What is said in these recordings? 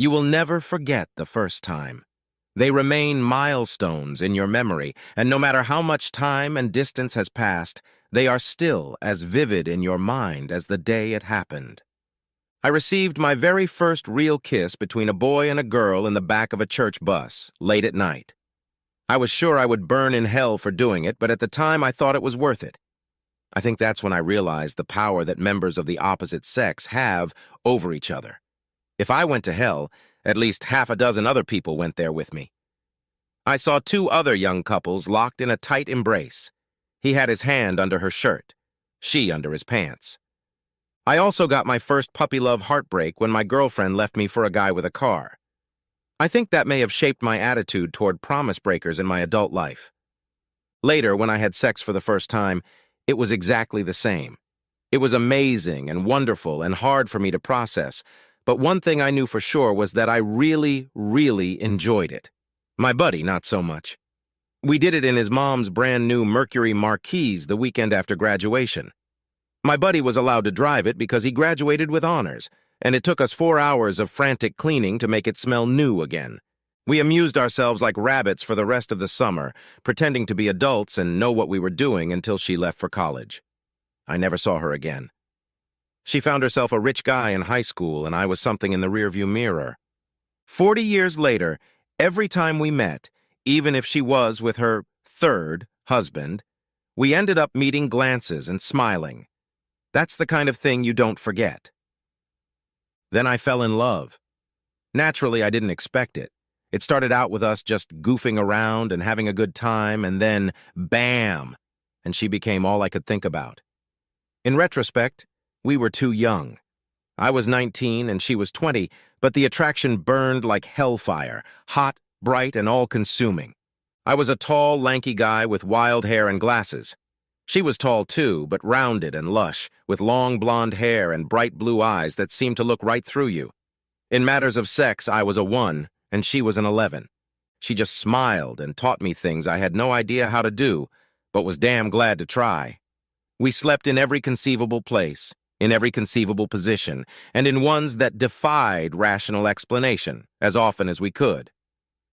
You will never forget the first time. They remain milestones in your memory, and no matter how much time and distance has passed, they are still as vivid in your mind as the day it happened. I received my very first real kiss between a boy and a girl in the back of a church bus, late at night. I was sure I would burn in hell for doing it, but at the time I thought it was worth it. I think that's when I realized the power that members of the opposite sex have over each other. If I went to hell, at least half a dozen other people went there with me. I saw two other young couples locked in a tight embrace. He had his hand under her shirt, she under his pants. I also got my first puppy love heartbreak when my girlfriend left me for a guy with a car. I think that may have shaped my attitude toward promise breakers in my adult life. Later, when I had sex for the first time, it was exactly the same. It was amazing and wonderful and hard for me to process, but one thing I knew for sure was that I really, really enjoyed it. My buddy, not so much. We did it in his mom's brand new Mercury Marquise the weekend after graduation. My buddy was allowed to drive it because he graduated with honors, and it took us 4 hours of frantic cleaning to make it smell new again. We amused ourselves like rabbits for the rest of the summer, pretending to be adults and know what we were doing until she left for college. I never saw her again. She found herself a rich guy in high school, and I was something in the rearview mirror. 40 years later, every time we met, even if she was with her third husband, we ended up meeting glances and smiling. That's the kind of thing you don't forget. Then I fell in love. Naturally, I didn't expect it. It started out with us just goofing around and having a good time, and then, bam, and she became all I could think about. In retrospect, we were too young. I was 19 and she was 20, but the attraction burned like hellfire, hot, bright, and all-consuming. I was a tall, lanky guy with wild hair and glasses. She was tall too, but rounded and lush, with long blonde hair and bright blue eyes that seemed to look right through you. In matters of sex, I was a 1, and she was an 11. She just smiled and taught me things I had no idea how to do, but was damn glad to try. We slept in every conceivable place, in every conceivable position, and in ones that defied rational explanation, as often as we could.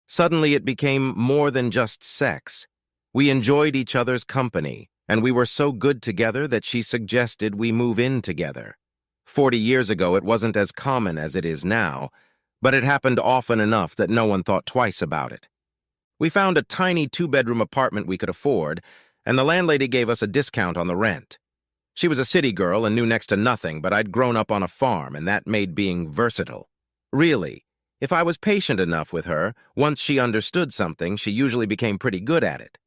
Suddenly it became more than just sex. We enjoyed each other's company, and we were so good together that she suggested we move in together. 40 years ago, it wasn't as common as it is now, but it happened often enough that no one thought twice about it. We found a tiny 2-bedroom apartment we could afford, and the landlady gave us a discount on the rent. She was a city girl and knew next to nothing, but I'd grown up on a farm, and that made being versatile. Really, if I was patient enough with her, once she understood something, she usually became pretty good at it.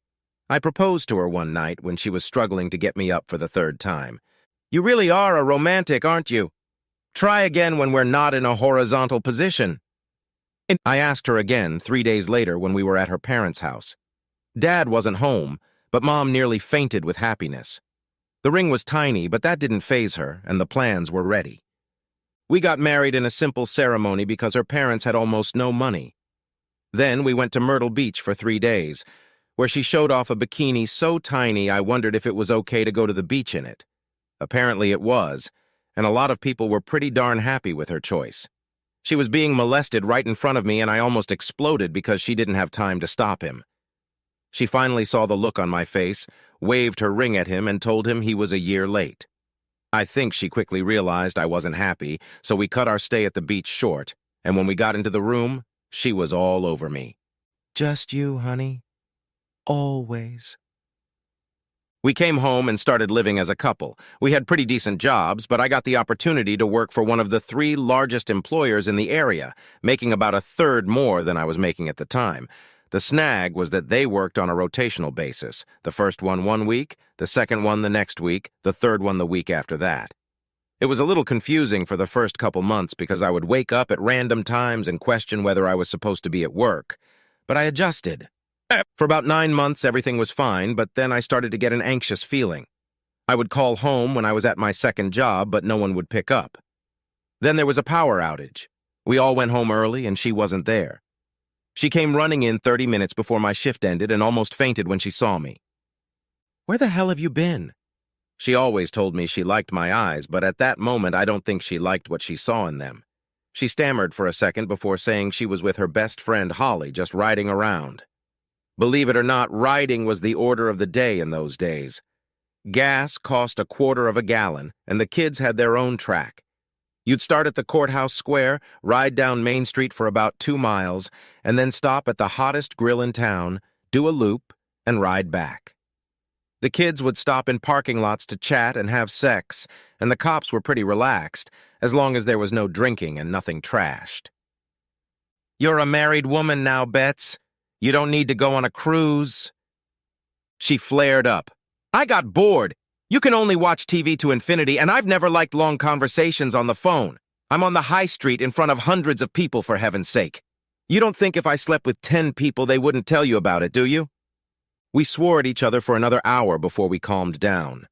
I proposed to her one night when she was struggling to get me up for the 3rd time. "You really are a romantic, aren't you? Try again when we're not in a horizontal position." I asked her again 3 days later when we were at her parents' house. Dad wasn't home, but Mom nearly fainted with happiness. The ring was tiny, but that didn't faze her, and the plans were ready. We got married in a simple ceremony because her parents had almost no money. Then we went to Myrtle Beach for 3 days, where she showed off a bikini so tiny I wondered if it was okay to go to the beach in it. Apparently it was, and a lot of people were pretty darn happy with her choice. She was being molested right in front of me, and I almost exploded because she didn't have time to stop him. She finally saw the look on my face, waved her ring at him, and told him he was a year late. I think she quickly realized I wasn't happy, so we cut our stay at the beach short, and when we got into the room, she was all over me. "Just you, honey. Always." We came home and started living as a couple. We had pretty decent jobs, but I got the opportunity to work for one of the 3 largest employers in the area, making about 1/3 more than I was making at the time. The snag was that they worked on a rotational basis, the first one week, the second one the next week, the third one the week after that. It was a little confusing for the first couple months because I would wake up at random times and question whether I was supposed to be at work. But I adjusted. For about 9 months, everything was fine, but then I started to get an anxious feeling. I would call home when I was at my second job, but no one would pick up. Then there was a power outage. We all went home early, and she wasn't there. She came running in 30 minutes before my shift ended and almost fainted when she saw me. "Where the hell have you been?" She always told me she liked my eyes, but at that moment I don't think she liked what she saw in them. She stammered for a second before saying she was with her best friend Holly, just riding around. Believe it or not, riding was the order of the day in those days. Gas cost a quarter of a gallon, and the kids had their own track. You'd start at the courthouse square, ride down Main Street for about 2 miles, and then stop at the hottest grill in town, do a loop, and ride back. The kids would stop in parking lots to chat and have sex, and the cops were pretty relaxed, as long as there was no drinking and nothing trashed. "You're a married woman now, Bets. You don't need to go on a cruise." She flared up. "I got bored. You can only watch TV to infinity, and I've never liked long conversations on the phone. I'm on the high street in front of hundreds of people, for heaven's sake. You don't think if I slept with 10 people they wouldn't tell you about it, do you?" We swore at each other for another hour before we calmed down.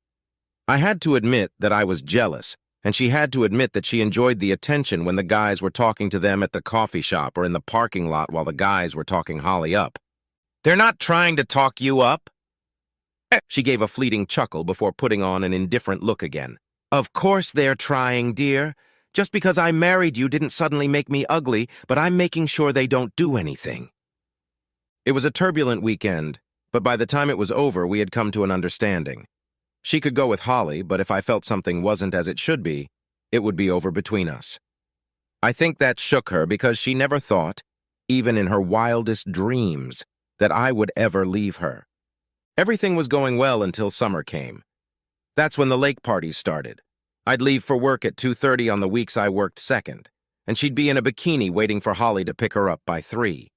I had to admit that I was jealous, and she had to admit that she enjoyed the attention when the guys were talking to them at the coffee shop or in the parking lot while the guys were talking Holly up. "They're not trying to talk you up." She gave a fleeting chuckle before putting on an indifferent look again. "Of course they're trying, dear. Just because I married you didn't suddenly make me ugly, but I'm making sure they don't do anything." It was a turbulent weekend, but by the time it was over, we had come to an understanding. She could go with Holly, but if I felt something wasn't as it should be, it would be over between us. I think that shook her because she never thought, even in her wildest dreams, that I would ever leave her. Everything was going well until summer came. That's when the lake parties started. I'd leave for work at 2:30 on the weeks I worked second, and she'd be in a bikini waiting for Holly to pick her up by 3.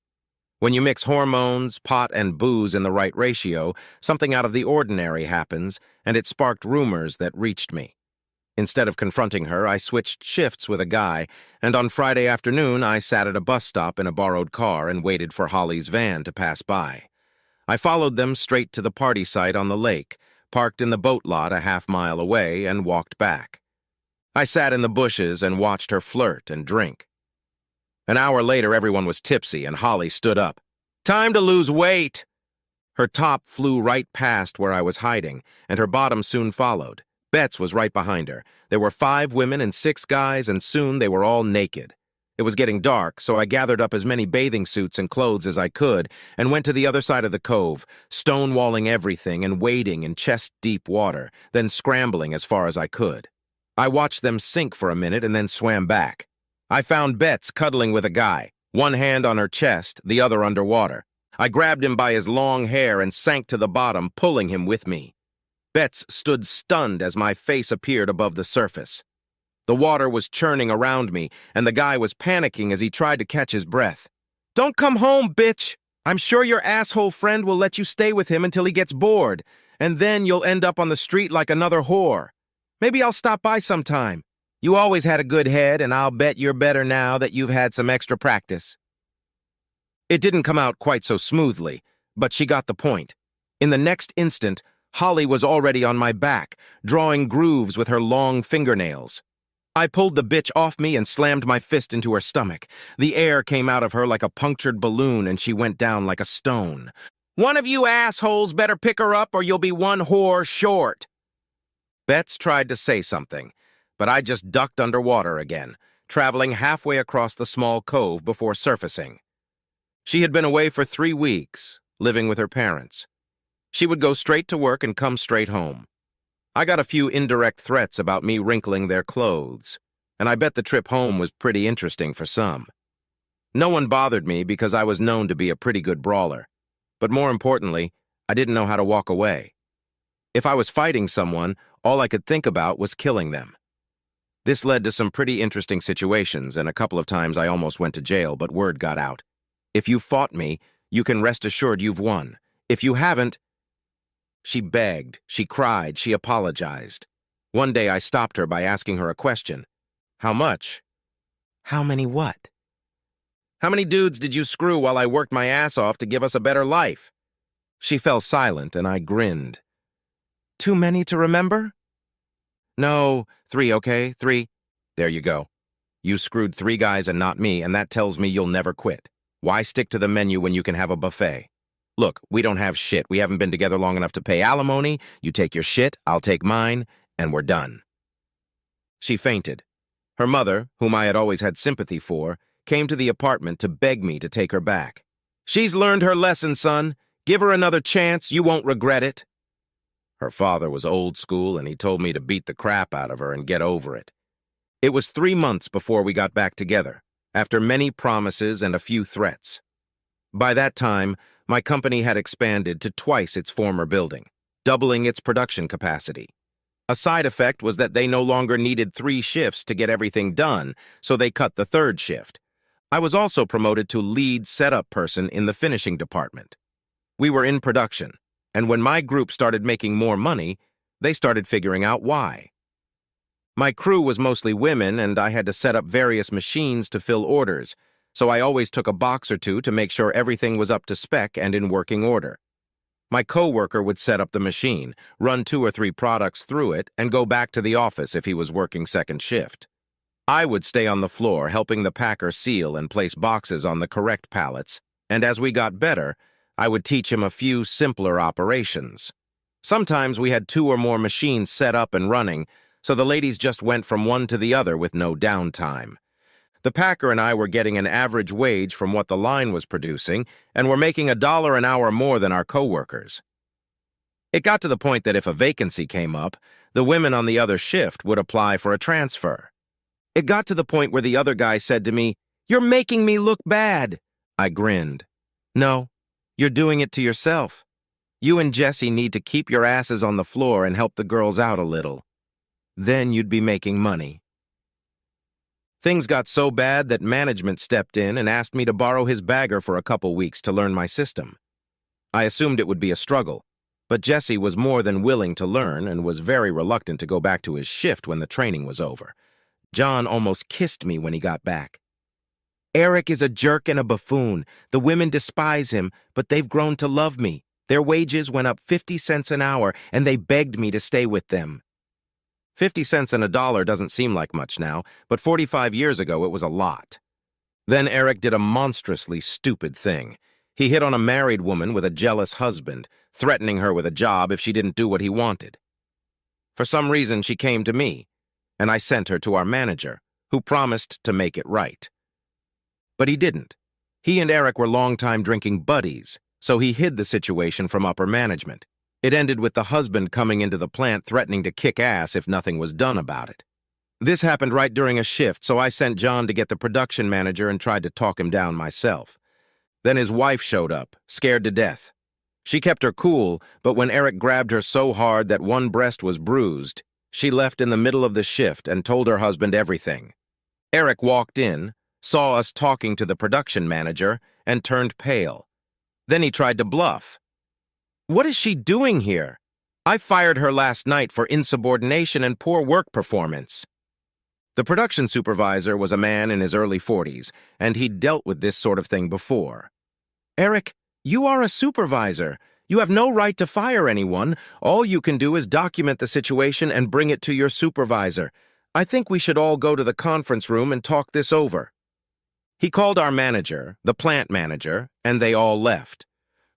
When you mix hormones, pot, and booze in the right ratio, something out of the ordinary happens, and it sparked rumors that reached me. Instead of confronting her, I switched shifts with a guy, and on Friday afternoon I sat at a bus stop in a borrowed car and waited for Holly's van to pass by. I followed them straight to the party site on the lake, parked in the boat lot a half-mile away, and walked back. I sat in the bushes and watched her flirt and drink. An hour later, everyone was tipsy, and Holly stood up. "Time to lose weight!" Her top flew right past where I was hiding, and her bottom soon followed. Bets was right behind her. There were 5 women and 6 guys, and soon they were all naked. It was getting dark, so I gathered up as many bathing suits and clothes as I could and went to the other side of the cove, stonewalling everything and wading in chest-deep water, then scrambling as far as I could. I watched them sink for a minute and then swam back. I found Bets cuddling with a guy, one hand on her chest, the other underwater. I grabbed him by his long hair and sank to the bottom, pulling him with me. Bets stood stunned as my face appeared above the surface. The water was churning around me, and the guy was panicking as he tried to catch his breath. "Don't come home, bitch! I'm sure your asshole friend will let you stay with him until he gets bored, and then you'll end up on the street like another whore. Maybe I'll stop by sometime. You always had a good head, and I'll bet you're better now that you've had some extra practice." It didn't come out quite so smoothly, but she got the point. In the next instant, Holly was already on my back, drawing grooves with her long fingernails. I pulled the bitch off me and slammed my fist into her stomach. The air came out of her like a punctured balloon, and she went down like a stone. "One of you assholes better pick her up or you'll be one whore short." Bets tried to say something, but I just ducked underwater again, traveling halfway across the small cove before surfacing. She had been away for 3 weeks, living with her parents. She would go straight to work and come straight home. I got a few indirect threats about me wrinkling their clothes, and I bet the trip home was pretty interesting for some. No one bothered me because I was known to be a pretty good brawler, but more importantly, I didn't know how to walk away. If I was fighting someone, all I could think about was killing them. This led to some pretty interesting situations, and a couple of times I almost went to jail, but word got out. If you fought me, you can rest assured you've won. If you haven't... She begged, she cried, she apologized. One day I stopped her by asking her a question. "How much?" "How many what?" "How many dudes did you screw while I worked my ass off to give us a better life?" She fell silent, and I grinned. "Too many to remember?" "No, 3, okay? 3. There you go. You screwed 3 guys and not me, and that tells me you'll never quit. Why stick to the menu when you can have a buffet? Look, we don't have shit. We haven't been together long enough to pay alimony. You take your shit, I'll take mine, and we're done." She fainted. Her mother, whom I had always had sympathy for, came to the apartment to beg me to take her back. "She's learned her lesson, son. Give her another chance. You won't regret it." Her father was old school, and he told me to beat the crap out of her and get over it. It was 3 months before we got back together, after many promises and a few threats. By that time, my company had expanded to twice its former building, doubling its production capacity. A side effect was that they no longer needed 3 shifts to get everything done, so they cut the 3rd shift. I was also promoted to lead setup person in the finishing department. We were in production, and when my group started making more money, they started figuring out why. My crew was mostly women, and I had to set up various machines to fill orders, so I always took a box or two to make sure everything was up to spec and in working order. My coworker would set up the machine, run 2 or 3 products through it, and go back to the office if he was working second shift. I would stay on the floor helping the packer seal and place boxes on the correct pallets, and as we got better, I would teach him a few simpler operations. Sometimes we had 2 or more machines set up and running, so the ladies just went from one to the other with no downtime. The packer and I were getting an average wage from what the line was producing, and were making $1 an hour more than our coworkers. It got to the point that if a vacancy came up, the women on the other shift would apply for a transfer. It got to the point where the other guy said to me, "You're making me look bad." I grinned. "No, you're doing it to yourself. You and Jesse need to keep your asses on the floor and help the girls out a little. Then you'd be making money." Things got so bad that management stepped in and asked me to borrow his bagger for a couple weeks to learn my system. I assumed it would be a struggle, but Jesse was more than willing to learn and was very reluctant to go back to his shift when the training was over. John almost kissed me when he got back. "Eric is a jerk and a buffoon. The women despise him, but they've grown to love me. Their wages went up 50 cents an hour, and they begged me to stay with them." 50 cents and $1 doesn't seem like much now, but 45 years ago it was a lot. Then Eric did a monstrously stupid thing. He hit on a married woman with a jealous husband, threatening her with a job if she didn't do what he wanted. For some reason, she came to me, and I sent her to our manager, who promised to make it right. But he didn't. He and Eric were longtime drinking buddies, so he hid the situation from upper management. It ended with the husband coming into the plant threatening to kick ass if nothing was done about it. This happened right during a shift, so I sent John to get the production manager and tried to talk him down myself. Then his wife showed up, scared to death. She kept her cool, but when Eric grabbed her so hard that one breast was bruised, she left in the middle of the shift and told her husband everything. Eric walked in, saw us talking to the production manager, and turned pale. Then he tried to bluff. "What is she doing here? I fired her last night for insubordination and poor work performance." The production supervisor was a man in his early 40s, and he'd dealt with this sort of thing before. "Eric, you are a supervisor. You have no right to fire anyone. All you can do is document the situation and bring it to your supervisor. I think we should all go to the conference room and talk this over." He called our manager, the plant manager, and they all left.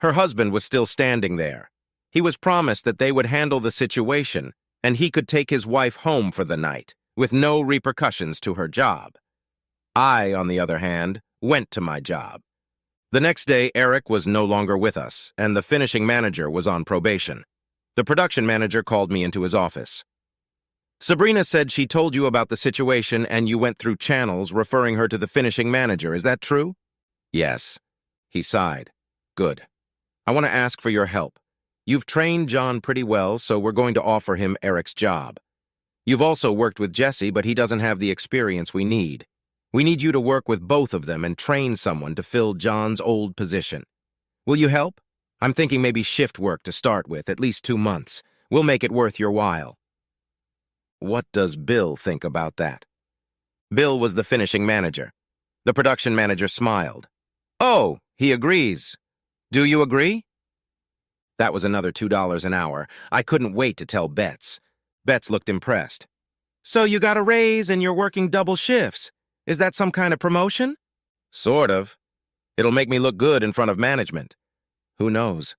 Her husband was still standing there. He was promised that they would handle the situation, and he could take his wife home for the night, with no repercussions to her job. I, on the other hand, went to my job. The next day, Eric was no longer with us, and the finishing manager was on probation. The production manager called me into his office. "Sabrina said she told you about the situation and you went through channels referring her to the finishing manager. Is that true?" "Yes." He sighed. "Good. I want to ask for your help. You've trained John pretty well, so we're going to offer him Eric's job. You've also worked with Jesse, but he doesn't have the experience we need. We need you to work with both of them and train someone to fill John's old position. Will you help? I'm thinking maybe shift work to start with, at least 2 months. We'll make it worth your while." What does Bill think about that? Bill was the finishing manager. The production manager smiled. "Oh, he agrees. Do you agree?" That was another $2 an hour. I couldn't wait to tell Betts. Betts looked impressed. "So you got a raise and you're working double shifts. Is that some kind of promotion?" "Sort of. It'll make me look good in front of management. Who knows?"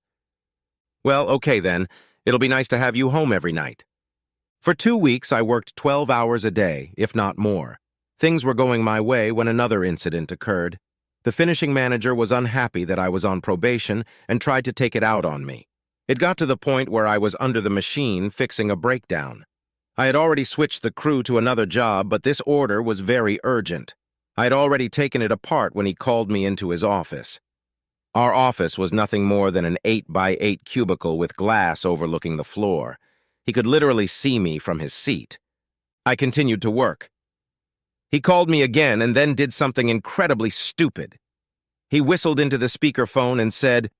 "Well, okay then. It'll be nice to have you home every night." For 2 weeks, I worked 12 hours a day, if not more. Things were going my way when another incident occurred. The finishing manager was unhappy that I was on probation and tried to take it out on me. It got to the point where I was under the machine fixing a breakdown. I had already switched the crew to another job, but this order was very urgent. I had already taken it apart when he called me into his office. Our office was nothing more than an 8x8 cubicle with glass overlooking the floor. He could literally see me from his seat. I continued to work. He called me again and then did something incredibly stupid. He whistled into the speakerphone and said,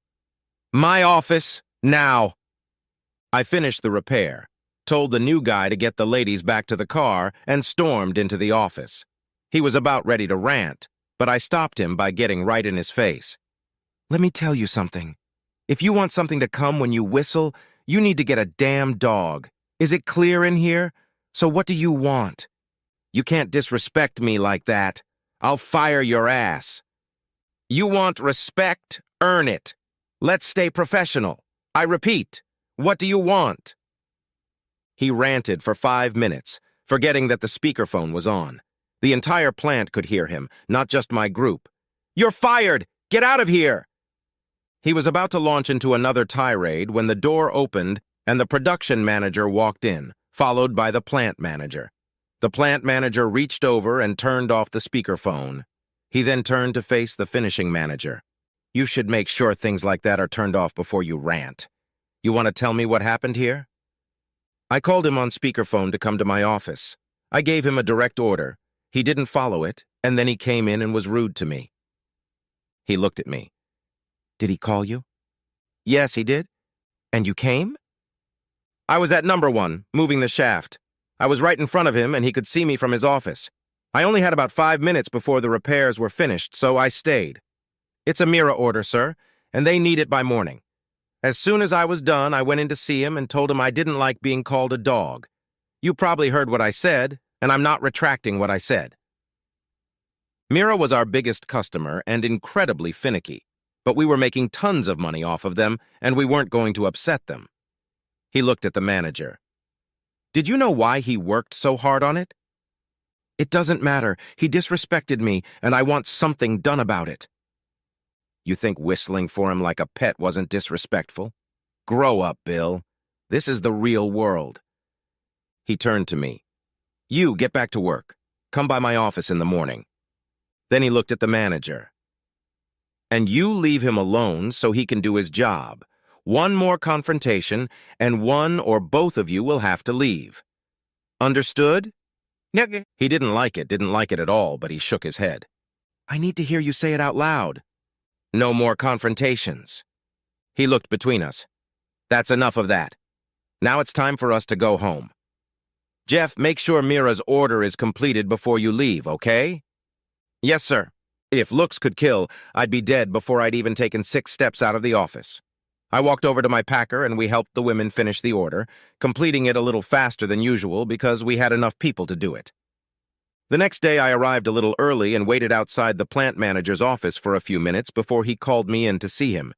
"My office, now." I finished the repair, told the new guy to get the ladies back to the car, and stormed into the office. He was about ready to rant, but I stopped him by getting right in his face. "Let me tell you something. If you want something to come when you whistle, you need to get a damn dog. Is it clear in here? So what do you want? You can't disrespect me like that. I'll fire your ass. You want respect? Earn it. Let's stay professional. I repeat, what do you want?" He ranted for 5 minutes, forgetting that the speakerphone was on. The entire plant could hear him, not just my group. "You're fired! Get out of here!" He was about to launch into another tirade when the door opened and the production manager walked in, followed by the plant manager. The plant manager reached over and turned off the speakerphone. He then turned to face the finishing manager. "You should make sure things like that are turned off before you rant. You want to tell me what happened here?" I called him on speakerphone to come to my office. I gave him a direct order. He didn't follow it, and then he came in and was rude to me. He looked at me. "Did he call you?" "Yes, he did." "And you came?" "I was at number 1, moving the shaft. I was right in front of him, and he could see me from his office. I only had about 5 minutes before the repairs were finished, so I stayed. It's a mirror order, sir, and they need it by morning. As soon as I was done, I went in to see him and told him I didn't like being called a dog. You probably heard what I said, and I'm not retracting what I said." Mira was our biggest customer and incredibly finicky, but we were making tons of money off of them, and we weren't going to upset them. He looked at the manager. "Did you know why he worked so hard on it?" "It doesn't matter. He disrespected me, and I want something done about it." "You think whistling for him like a pet wasn't disrespectful? Grow up, Bill. This is the real world." He turned to me. "You get back to work. Come by my office in the morning." Then he looked at the manager. "And you leave him alone so he can do his job. One more confrontation, and one or both of you will have to leave. Understood?" He didn't like it at all, but he shook his head. "I need to hear you say it out loud." "No more confrontations." He looked between us. "That's enough of that. Now it's time for us to go home. Jeff, make sure Mira's order is completed before you leave, okay?" "Yes, sir. If looks could kill, I'd be dead before I'd even taken 6 steps out of the office." I walked over to my packer and we helped the women finish the order, completing it a little faster than usual because we had enough people to do it. The next day I arrived a little early and waited outside the plant manager's office for a few minutes before he called me in to see him.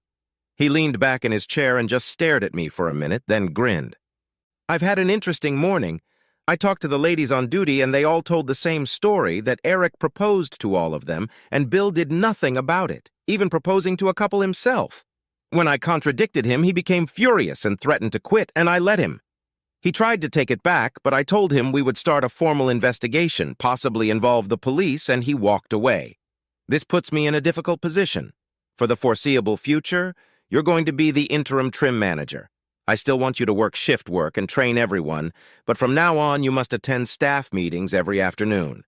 He leaned back in his chair and just stared at me for a minute, then grinned. "I've had an interesting morning. I talked to the ladies on duty and they all told the same story, that Eric proposed to all of them and Bill did nothing about it, even proposing to a couple himself. When I contradicted him, he became furious and threatened to quit, and I let him. He tried to take it back, but I told him we would start a formal investigation, possibly involve the police, and he walked away. This puts me in a difficult position. For the foreseeable future, you're going to be the interim trim manager. I still want you to work shift work and train everyone, but from now on you must attend staff meetings every afternoon.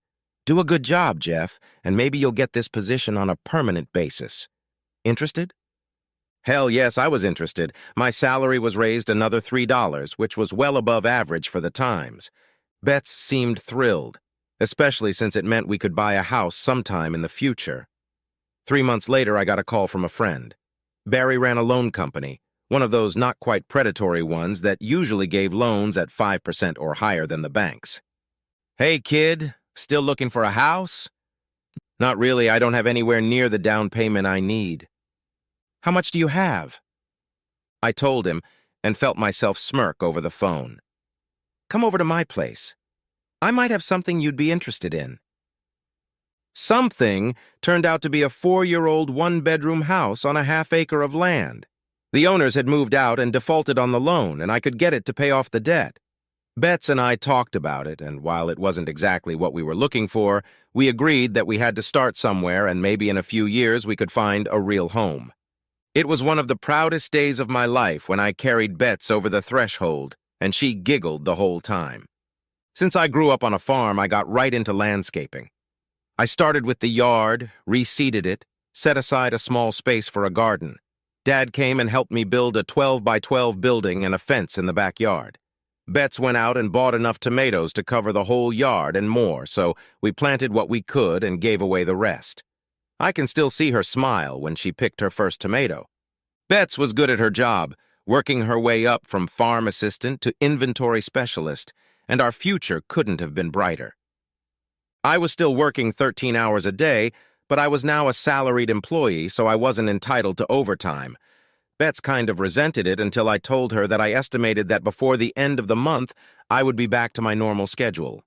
Do a good job, Jeff, and maybe you'll get this position on a permanent basis. Interested?" Hell yes, I was interested. My salary was raised another $3, which was well above average for the times. Bets seemed thrilled, especially since it meant we could buy a house sometime in the future. 3 months later, I got a call from a friend. Barry ran a loan company, one of those not quite predatory ones that usually gave loans at 5% or higher than the banks. "Hey, kid, still looking for a house?" "Not really. I don't have anywhere near the down payment I need." "How much do you have?" I told him and felt myself smirk over the phone. "Come over to my place. I might have something you'd be interested in." Something turned out to be a 4-year-old one-bedroom house on a half-acre of land. The owners had moved out and defaulted on the loan, and I could get it to pay off the debt. Betts and I talked about it, and while it wasn't exactly what we were looking for, we agreed that we had to start somewhere and maybe in a few years we could find a real home. It was one of the proudest days of my life when I carried Betts over the threshold, and she giggled the whole time. Since I grew up on a farm, I got right into landscaping. I started with the yard, reseeded it, set aside a small space for a garden. Dad came and helped me build a 12-by-12 building and a fence in the backyard. Betts went out and bought enough tomatoes to cover the whole yard and more, so we planted what we could and gave away the rest. I can still see her smile when she picked her first tomato. Betts was good at her job, working her way up from farm assistant to inventory specialist, and our future couldn't have been brighter. I was still working 13 hours a day, but I was now a salaried employee, so I wasn't entitled to overtime. Betts kind of resented it until I told her that I estimated that before the end of the month, I would be back to my normal schedule.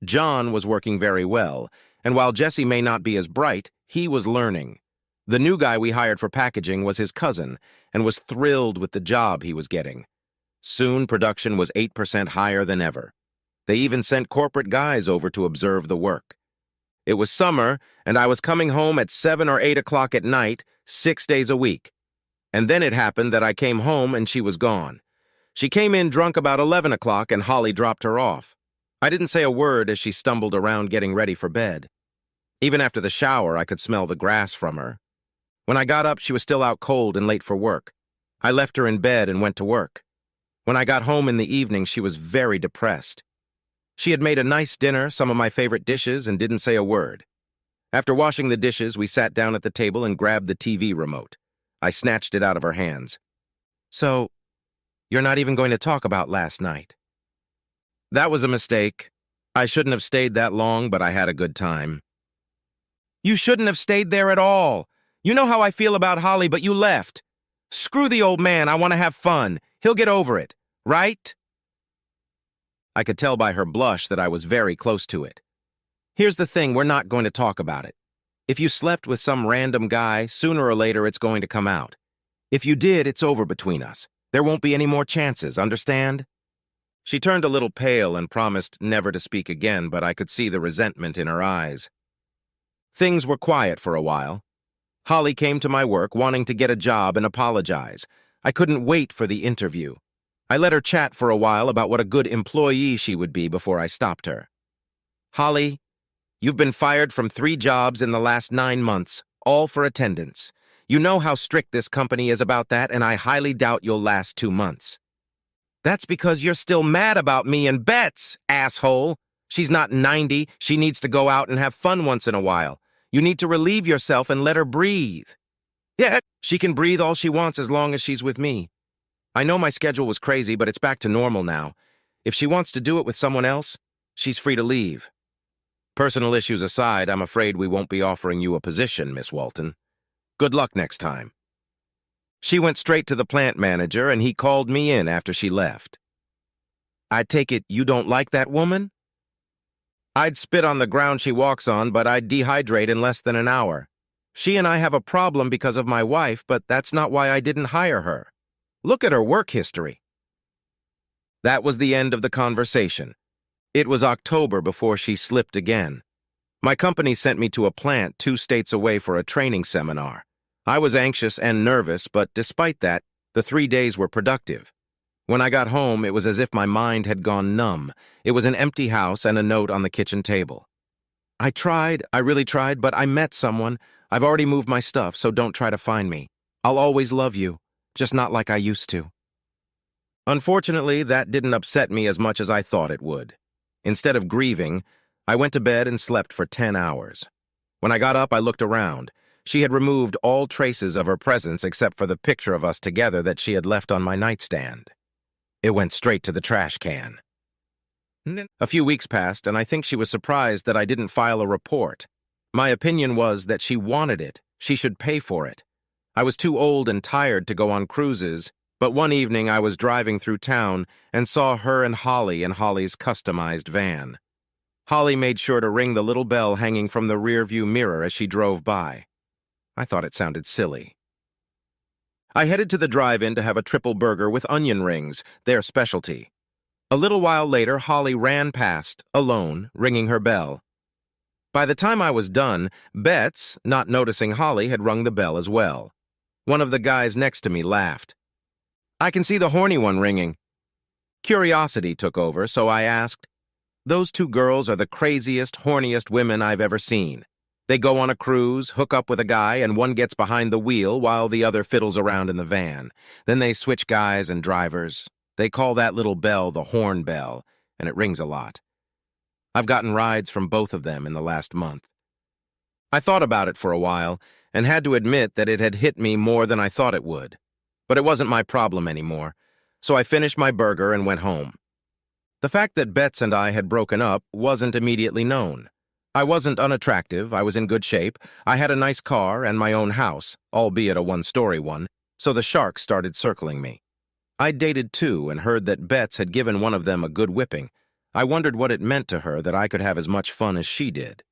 John was working very well, and while Jesse may not be as bright, he was learning. The new guy we hired for packaging was his cousin, and was thrilled with the job he was getting. Soon, production was 8% higher than ever. They even sent corporate guys over to observe the work. It was summer, and I was coming home at 7 or 8 o'clock at night, 6 days a week. And then it happened that I came home and she was gone. She came in drunk about 11 o'clock and Holly dropped her off. I didn't say a word as she stumbled around getting ready for bed. Even after the shower, I could smell the grass from her. When I got up, she was still out cold and late for work. I left her in bed and went to work. When I got home in the evening, she was very depressed. She had made a nice dinner, some of my favorite dishes, and didn't say a word. After washing the dishes, we sat down at the table and grabbed the TV remote. I snatched it out of her hands. "So, you're not even going to talk about last night?" That was a mistake. I shouldn't have stayed that long, but I had a good time. "You shouldn't have stayed there at all. You know how I feel about Holly, but you left. Screw the old man, I want to have fun. He'll get over it, right?" I could tell by her blush that I was very close to it. "Here's the thing, we're not going to talk about it. If you slept with some random guy, sooner or later it's going to come out. If you did, it's over between us. There won't be any more chances, understand?" She turned a little pale and promised never to speak again, but I could see the resentment in her eyes. Things were quiet for a while. Holly came to my work wanting to get a job and apologize. I couldn't wait for the interview. I let her chat for a while about what a good employee she would be before I stopped her. "Holly, you've been fired from 3 jobs in the last 9 months, all for attendance. You know how strict this company is about that, and I highly doubt you'll last 2 months. That's because you're still mad about me and Betts, asshole. She's not 90. She needs to go out and have fun once in a while. You need to relieve yourself and let her breathe. Yeah, she can breathe all she wants as long as she's with me. I know my schedule was crazy, but it's back to normal now. If she wants to do it with someone else, she's free to leave. Personal issues aside, I'm afraid we won't be offering you a position, Miss Walton. Good luck next time." She went straight to the plant manager, and he called me in after she left. "I take it you don't like that woman?" "I'd spit on the ground she walks on, but I'd dehydrate in less than an hour. She and I have a problem because of my wife, but that's not why I didn't hire her. Look at her work history." That was the end of the conversation. It was October before she slipped again. My company sent me to a plant 2 states away for a training seminar. I was anxious and nervous, but despite that, the 3 days were productive. When I got home, it was as if my mind had gone numb. It was an empty house and a note on the kitchen table. I really tried, but I met someone. I've already moved my stuff, so don't try to find me. I'll always love you, just not like I used to." Unfortunately, that didn't upset me as much as I thought it would. Instead of grieving, I went to bed and slept for 10 hours. When I got up, I looked around. She had removed all traces of her presence except for the picture of us together that she had left on my nightstand. It went straight to the trash can. A few weeks passed, and I think she was surprised that I didn't file a report. My opinion was that she wanted it. She should pay for it. I was too old and tired to go on cruises, but one evening I was driving through town and saw her and Holly in Holly's customized van. Holly made sure to ring the little bell hanging from the rearview mirror as she drove by. I thought it sounded silly. I headed to the drive-in to have a triple burger with onion rings, their specialty. A little while later, Holly ran past, alone, ringing her bell. By the time I was done, Betts, not noticing Holly, had rung the bell as well. One of the guys next to me laughed. "I can see the horny one ringing." Curiosity took over, so I asked, "Those two girls are the craziest, horniest women I've ever seen. They go on a cruise, hook up with a guy, and one gets behind the wheel while the other fiddles around in the van. Then they switch guys and drivers. They call that little bell the horn bell, and it rings a lot. I've gotten rides from both of them in the last month." I thought about it for a while, and had to admit that it had hit me more than I thought it would. But it wasn't my problem anymore, so I finished my burger and went home. The fact that Betts and I had broken up wasn't immediately known. I wasn't unattractive, I was in good shape, I had a nice car and my own house, albeit a one-story one, so the sharks started circling me. I'd dated two and heard that Betts had given one of them a good whipping. I wondered what it meant to her that I could have as much fun as she did.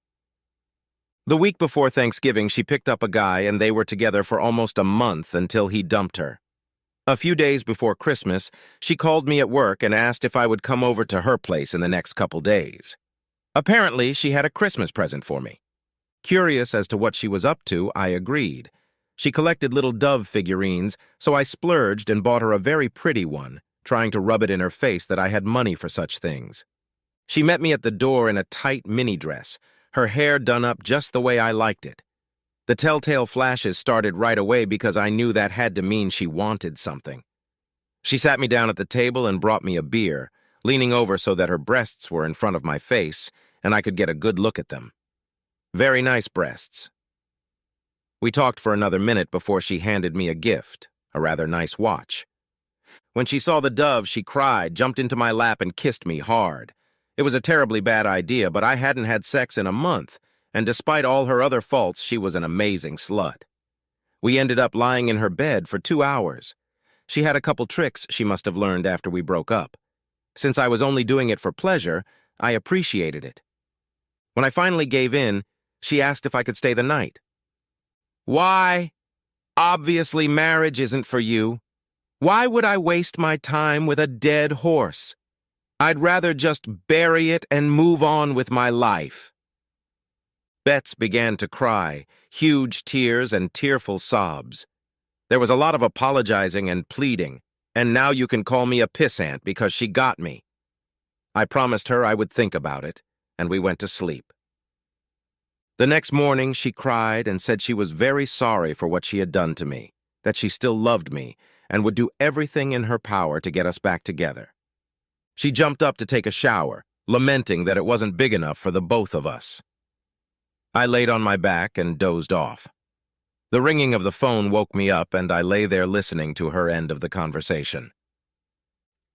The week before Thanksgiving, she picked up a guy and they were together for almost a month until he dumped her. A few days before Christmas, she called me at work and asked if I would come over to her place in the next couple days. Apparently, she had a Christmas present for me. Curious as to what she was up to, I agreed. She collected little dove figurines, so I splurged and bought her a very pretty one, trying to rub it in her face that I had money for such things. She met me at the door in a tight mini dress, her hair done up just the way I liked it. The telltale flashes started right away because I knew that had to mean she wanted something. She sat me down at the table and brought me a beer, leaning over so that her breasts were in front of my face and I could get a good look at them. Very nice breasts. We talked for another minute before she handed me a gift, a rather nice watch. When she saw the dove, she cried, jumped into my lap, and kissed me hard. It was a terribly bad idea, but I hadn't had sex in a month, and despite all her other faults, she was an amazing slut. We ended up lying in her bed for 2 hours. She had a couple tricks she must have learned after we broke up. Since I was only doing it for pleasure, I appreciated it. When I finally gave in, she asked if I could stay the night. "Why? Obviously marriage isn't for you. Why would I waste my time with a dead horse? I'd rather just bury it and move on with my life." Betts began to cry, huge tears and tearful sobs. There was a lot of apologizing and pleading, and now you can call me a pissant because she got me. I promised her I would think about it, and we went to sleep. The next morning, she cried and said she was very sorry for what she had done to me, that she still loved me, and would do everything in her power to get us back together. She jumped up to take a shower, lamenting that it wasn't big enough for the both of us. I laid on my back and dozed off. The ringing of the phone woke me up, and I lay there listening to her end of the conversation.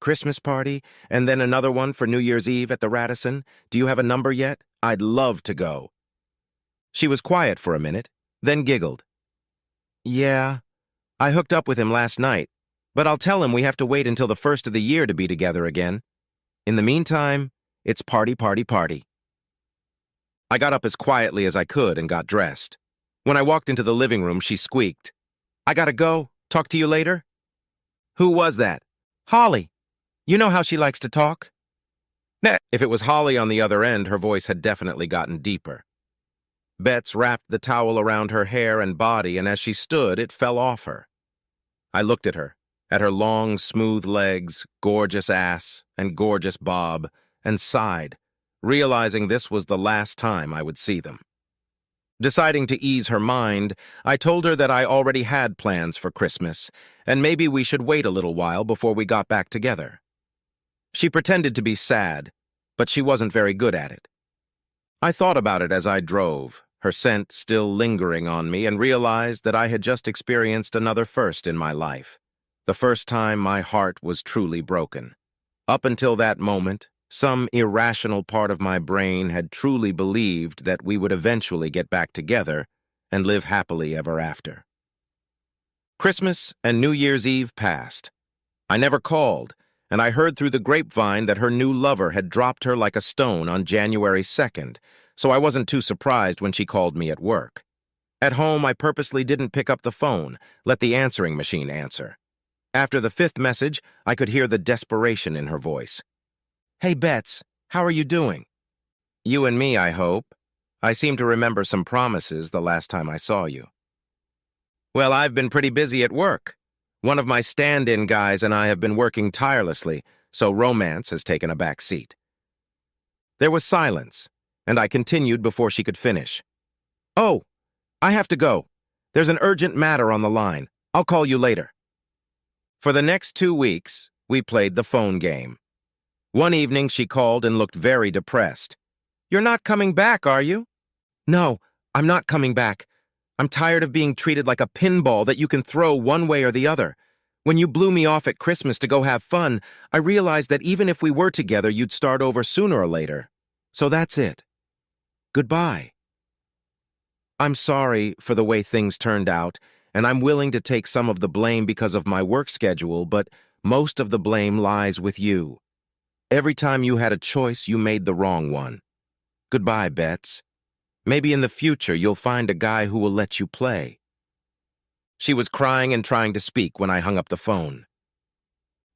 "Christmas party, and then another one for New Year's Eve at the Radisson. Do you have a number yet? I'd love to go." She was quiet for a minute, then giggled. "Yeah, I hooked up with him last night, but I'll tell him we have to wait until the first of the year to be together again. In the meantime, it's party, party, party." I got up as quietly as I could and got dressed. When I walked into the living room, she squeaked, "I gotta go. Talk to you later." "Who was that?" "Holly. You know how she likes to talk." Nah. If it was Holly on the other end, her voice had definitely gotten deeper. Betts wrapped the towel around her hair and body, and as she stood, it fell off her. I looked at her long, smooth legs, gorgeous ass, and gorgeous bob, and sighed, realizing this was the last time I would see them. Deciding to ease her mind, I told her that I already had plans for Christmas, and maybe we should wait a little while before we got back together. She pretended to be sad, but she wasn't very good at it. I thought about it as I drove, her scent still lingering on me, and realized that I had just experienced another first in my life. The first time my heart was truly broken. Up until that moment, some irrational part of my brain had truly believed that we would eventually get back together and live happily ever after. Christmas and New Year's Eve passed. I never called, and I heard through the grapevine that her new lover had dropped her like a stone on January 2nd, so I wasn't too surprised when she called me at work. At home, I purposely didn't pick up the phone, let the answering machine answer. After the fifth message, I could hear the desperation in her voice. "Hey, Bets, how are you doing?" "You and me, I hope. I seem to remember some promises the last time I saw you." "Well, I've been pretty busy at work. One of my stand-in guys and I have been working tirelessly, so romance has taken a back seat." There was silence, and I continued before she could finish. "Oh, I have to go. There's an urgent matter on the line. I'll call you later." For the next 2 weeks, we played the phone game. One evening, she called and looked very depressed. "You're not coming back, are you?" "No, I'm not coming back. I'm tired of being treated like a pinball that you can throw one way or the other. When you blew me off at Christmas to go have fun, I realized that even if we were together, you'd start over sooner or later. So that's it. Goodbye." I'm sorry for the way things turned out, and I'm willing to take some of the blame because of my work schedule, but most of the blame lies with you. Every time you had a choice, you made the wrong one. Goodbye, Bets. Maybe in the future you'll find a guy who will let you play. She was crying and trying to speak when I hung up the phone.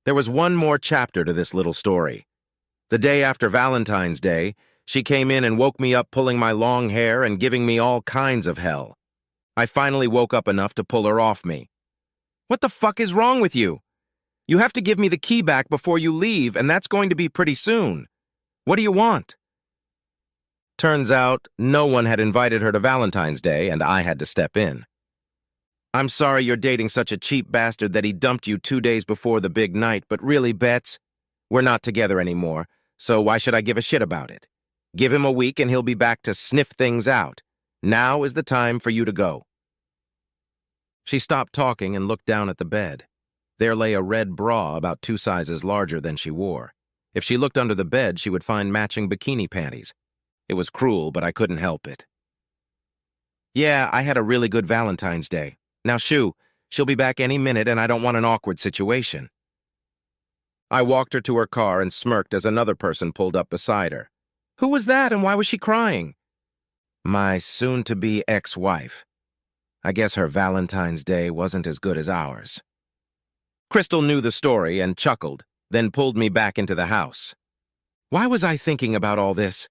There was one more chapter to this little story. The day after Valentine's Day, she came in and woke me up pulling my long hair and giving me all kinds of hell. I finally woke up enough to pull her off me. "What the fuck is wrong with you? You have to give me the key back before you leave, and that's going to be pretty soon. What do you want?" Turns out, no one had invited her to Valentine's Day, and I had to step in. "I'm sorry you're dating such a cheap bastard that he dumped you 2 days before the big night, but really, Bets, we're not together anymore, so why should I give a shit about it? Give him a week and he'll be back to sniff things out. Now is the time for you to go." She stopped talking and looked down at the bed. There lay a red bra about 2 sizes larger than she wore. If she looked under the bed, she would find matching bikini panties. It was cruel, but I couldn't help it. "Yeah, I had a really good Valentine's Day. Now, shoo, she'll be back any minute and I don't want an awkward situation." I walked her to her car and smirked as another person pulled up beside her. "Who was that and why was she crying?" "My soon-to-be ex-wife. I guess her Valentine's Day wasn't as good as ours." Crystal knew the story and chuckled, then pulled me back into the house. Why was I thinking about all this?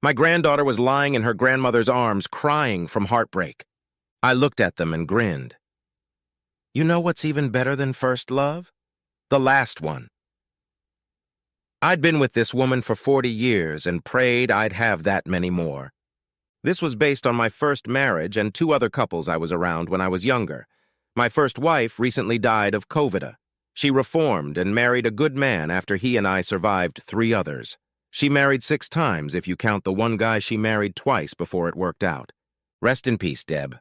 My granddaughter was lying in her grandmother's arms, crying from heartbreak. I looked at them and grinned. You know what's even better than first love? The last one. I'd been with this woman for 40 years and prayed I'd have that many more. This was based on my first marriage and 2 other couples I was around when I was younger. My first wife recently died of COVID. She reformed and married a good man after he and I survived 3 others. She married 6 times if you count the one guy she married twice before it worked out. Rest in peace, Deb.